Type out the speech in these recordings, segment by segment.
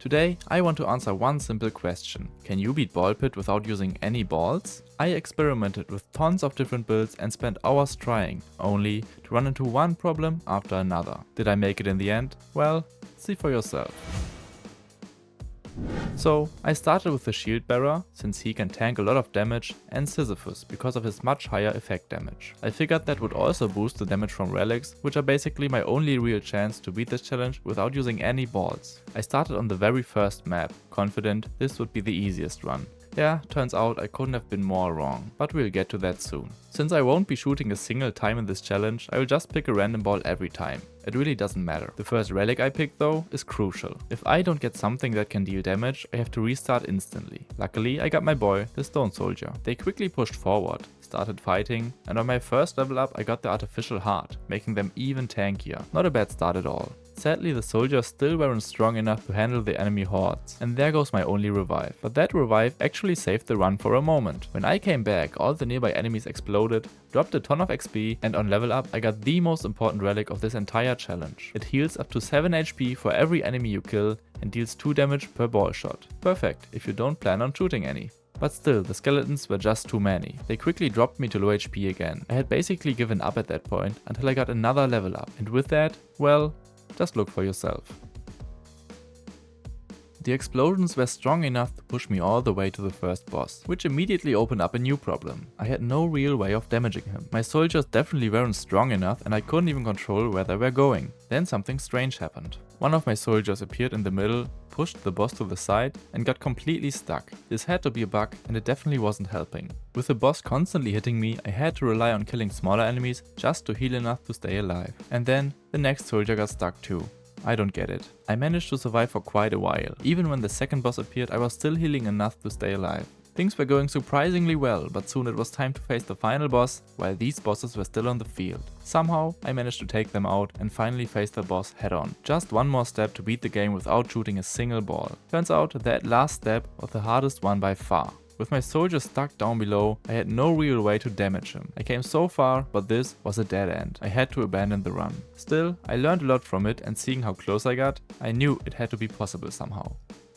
Today, I want to answer one simple question. Can you beat Ball Pit without using any balls? I experimented with tons of different builds and spent hours trying, only to run into one problem after another. Did I make it in the end? Well, see for yourself. So, I started with the Shield Bearer, since he can tank a lot of damage, and Sisyphus, because of his much higher effect damage. I figured that would also boost the damage from relics, which are basically my only real chance to beat this challenge without using any balls. I started on the very first map, confident this would be the easiest run. Yeah, turns out I couldn't have been more wrong, but we'll get to that soon. Since I won't be shooting a single time in this challenge, I will just pick a random ball every time. It really doesn't matter. The first relic I pick though is crucial. If I don't get something that can deal damage, I have to restart instantly. Luckily I got my boy, the Stone Soldier. They quickly pushed forward, started fighting, and on my first level up I got the Artificial Heart, making them even tankier. Not a bad start at all. Sadly, the soldiers still weren't strong enough to handle the enemy hordes, and there goes my only revive. But that revive actually saved the run for a moment. When I came back, all the nearby enemies exploded, dropped a ton of XP, and on level up I got the most important relic of this entire challenge. It heals up to 7 HP for every enemy you kill and deals 2 damage per ball shot. Perfect if you don't plan on shooting any. But still, the skeletons were just too many. They quickly dropped me to low HP again. I had basically given up at that point until I got another level up, and with that, well, just look for yourself. The explosions were strong enough to push me all the way to the first boss, which immediately opened up a new problem. I had no real way of damaging him. My soldiers definitely weren't strong enough and I couldn't even control where they were going. Then something strange happened. One of my soldiers appeared in the middle, pushed the boss to the side and got completely stuck. This had to be a bug and it definitely wasn't helping. With the boss constantly hitting me, I had to rely on killing smaller enemies just to heal enough to stay alive. And then the next soldier got stuck too. I don't get it. I managed to survive for quite a while. Even when the second boss appeared, I was still healing enough to stay alive. Things were going surprisingly well, but soon it was time to face the final boss, while these bosses were still on the field. Somehow, I managed to take them out and finally face the boss head on. Just one more step to beat the game without shooting a single ball. Turns out that last step was the hardest one by far. With my soldier stuck down below, I had no real way to damage him. I came so far, but this was a dead end. I had to abandon the run. Still, I learned a lot from it, and seeing how close I got, I knew it had to be possible somehow.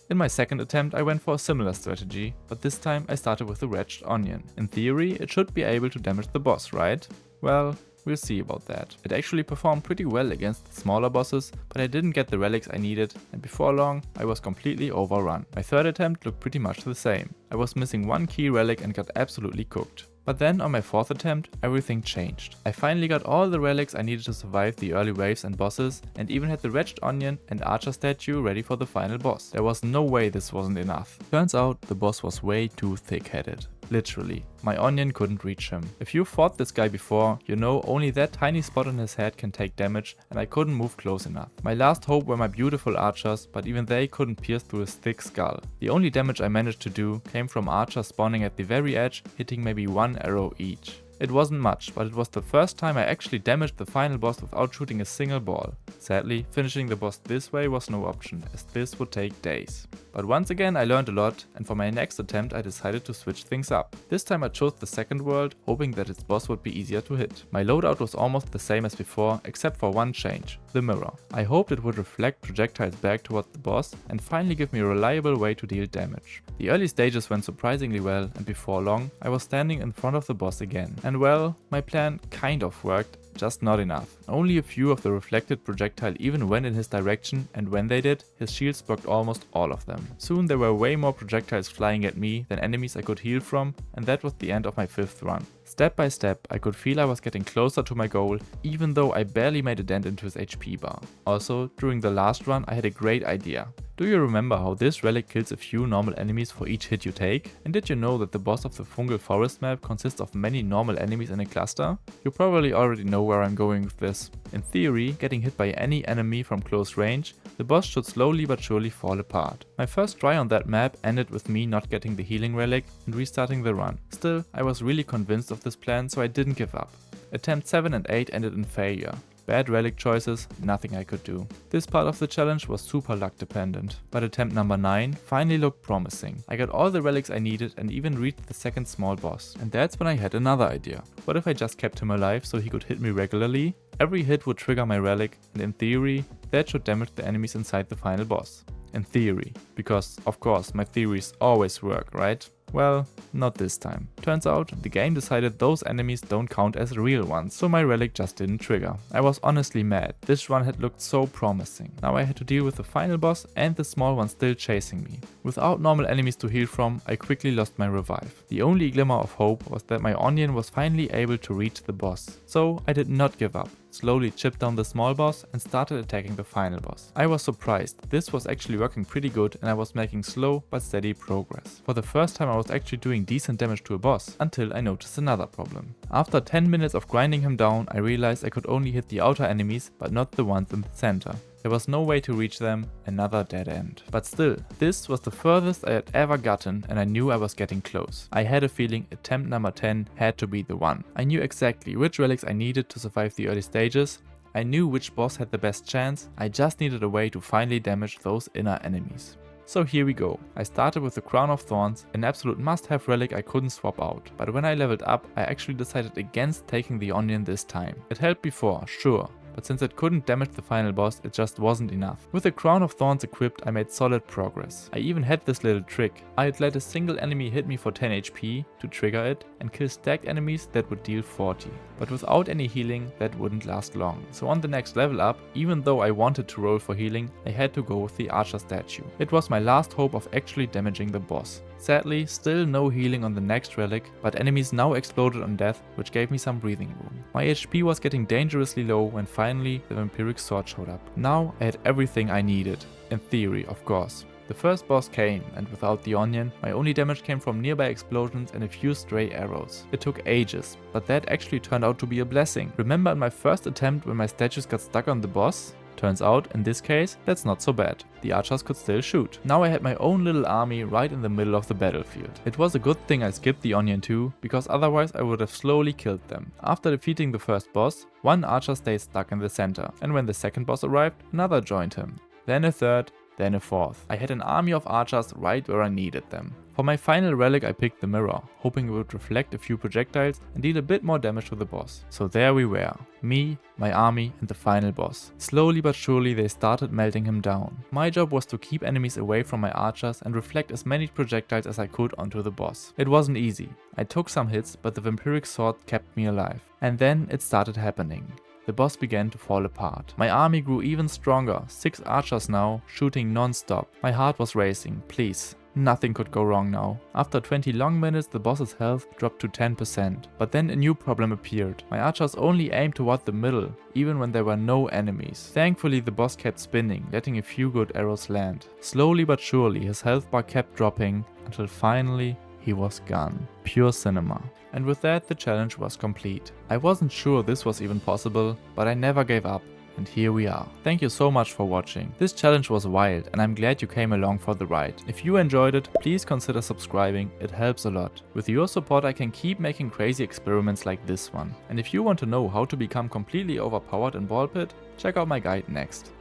In my second attempt I went for a similar strategy, but this time I started with the Wretched Onion. In theory, it should be able to damage the boss, right? Well, we'll see about that. It actually performed pretty well against the smaller bosses, but I didn't get the relics I needed, and before long I was completely overrun. My third attempt looked pretty much the same. I was missing one key relic and got absolutely cooked. But then on my fourth attempt, everything changed. I finally got all the relics I needed to survive the early waves and bosses, and even had the Wretched Onion and Archer statue ready for the final boss. There was no way this wasn't enough. Turns out the boss was way too thick-headed. Literally. My onion couldn't reach him. If you fought this guy before, you know only that tiny spot on his head can take damage, and I couldn't move close enough. My last hope were my beautiful archers, but even they couldn't pierce through his thick skull. The only damage I managed to do came from archers spawning at the very edge, hitting maybe one arrow each. It wasn't much, but it was the first time I actually damaged the final boss without shooting a single ball. Sadly, finishing the boss this way was no option, as this would take days. But once again I learned a lot, and for my next attempt I decided to switch things up. This time I chose the second world, hoping that its boss would be easier to hit. My loadout was almost the same as before, except for one change, the mirror. I hoped it would reflect projectiles back towards the boss and finally give me a reliable way to deal damage. The early stages went surprisingly well, and before long I was standing in front of the boss again. And well, my plan kind of worked, just not enough. Only a few of the reflected projectile even went in his direction, and when they did, his shields blocked almost all of them. Soon there were way more projectiles flying at me than enemies I could heal from, and that was the end of my fifth run. Step by step, I could feel I was getting closer to my goal, even though I barely made a dent into his HP bar. Also, during the last run I had a great idea. Do you remember how this relic kills a few normal enemies for each hit you take? And did you know that the boss of the Fungal Forest map consists of many normal enemies in a cluster? You probably already know where I'm going with this. In theory, getting hit by any enemy from close range, the boss should slowly but surely fall apart. My first try on that map ended with me not getting the healing relic and restarting the run. Still, I was really convinced of this plan, so I didn't give up. Attempts 7 and 8 ended in failure. Bad relic choices, nothing I could do. This part of the challenge was super luck dependent, but attempt number 9 finally looked promising. I got all the relics I needed and even reached the second small boss. And that's when I had another idea. What if I just kept him alive so he could hit me regularly? Every hit would trigger my relic, and in theory, that should damage the enemies inside the final boss. in theory. Because, of course, my theories always work, right? Well, not this time. Turns out, the game decided those enemies don't count as real ones, so my relic just didn't trigger. I was honestly mad. This run had looked so promising. Now I had to deal with the final boss and the small one still chasing me. Without normal enemies to heal from, I quickly lost my revive. The only glimmer of hope was that my onion was finally able to reach the boss. So I did not give up. Slowly chipped down the small boss and started attacking the final boss. I was surprised. This was actually working pretty good and I was making slow but steady progress. For the first time I was actually doing decent damage to a boss, until I noticed another problem. After 10 minutes of grinding him down, I realized I could only hit the outer enemies but not the ones in the center. There was no way to reach them, another dead end. But still, this was the furthest I had ever gotten and I knew I was getting close. I had a feeling attempt number 10 had to be the one. I knew exactly which relics I needed to survive the early stages. I knew which boss had the best chance. I just needed a way to finally damage those inner enemies. So here we go. I started with the Crown of Thorns, an absolute must-have relic I couldn't swap out. But when I leveled up, I actually decided against taking the onion this time. It helped before, sure. But since it couldn't damage the final boss, it just wasn't enough. With the Crown of Thorns equipped, I made solid progress. I even had this little trick. I'd let a single enemy hit me for 10 HP to trigger it and kill stacked enemies that would deal 40. But without any healing, that wouldn't last long. So on the next level up, even though I wanted to roll for healing, I had to go with the Archer statue. It was my last hope of actually damaging the boss. Sadly, still no healing on the next relic, but enemies now exploded on death, which gave me some breathing room. My HP was getting dangerously low when finally the vampiric sword showed up. Now I had everything I needed. In theory, of course. The first boss came, and without the onion, my only damage came from nearby explosions and a few stray arrows. It took ages, but that actually turned out to be a blessing. Remember in my first attempt when my statues got stuck on the boss? Turns out, in this case, that's not so bad. The archers could still shoot. Now I had my own little army right in the middle of the battlefield. It was a good thing I skipped the onion too, because otherwise I would have slowly killed them. After defeating the first boss, one archer stayed stuck in the center, and when the second boss arrived, another joined him. Then a third, then a fourth. I had an army of archers right where I needed them. For my final relic I picked the mirror, hoping it would reflect a few projectiles and deal a bit more damage to the boss. So there we were, me, my army and the final boss. Slowly but surely they started melting him down. My job was to keep enemies away from my archers and reflect as many projectiles as I could onto the boss. It wasn't easy. I took some hits, but the vampiric sword kept me alive. And then it started happening. The boss began to fall apart. My army grew even stronger, 6 archers now, shooting non-stop. My heart was racing, please. Nothing could go wrong now. After 20 long minutes the boss's health dropped to 10%. But then a new problem appeared. My archers only aimed toward the middle, even when there were no enemies. Thankfully the boss kept spinning, letting a few good arrows land. Slowly but surely his health bar kept dropping, until finally he was gone. Pure cinema. And with that the challenge was complete. I wasn't sure this was even possible, but I never gave up. And here we are. Thank you so much for watching. This challenge was wild and I'm glad you came along for the ride. If you enjoyed it, please consider subscribing, it helps a lot. With your support I can keep making crazy experiments like this one. And if you want to know how to become completely overpowered in Ball Pit, check out my guide next.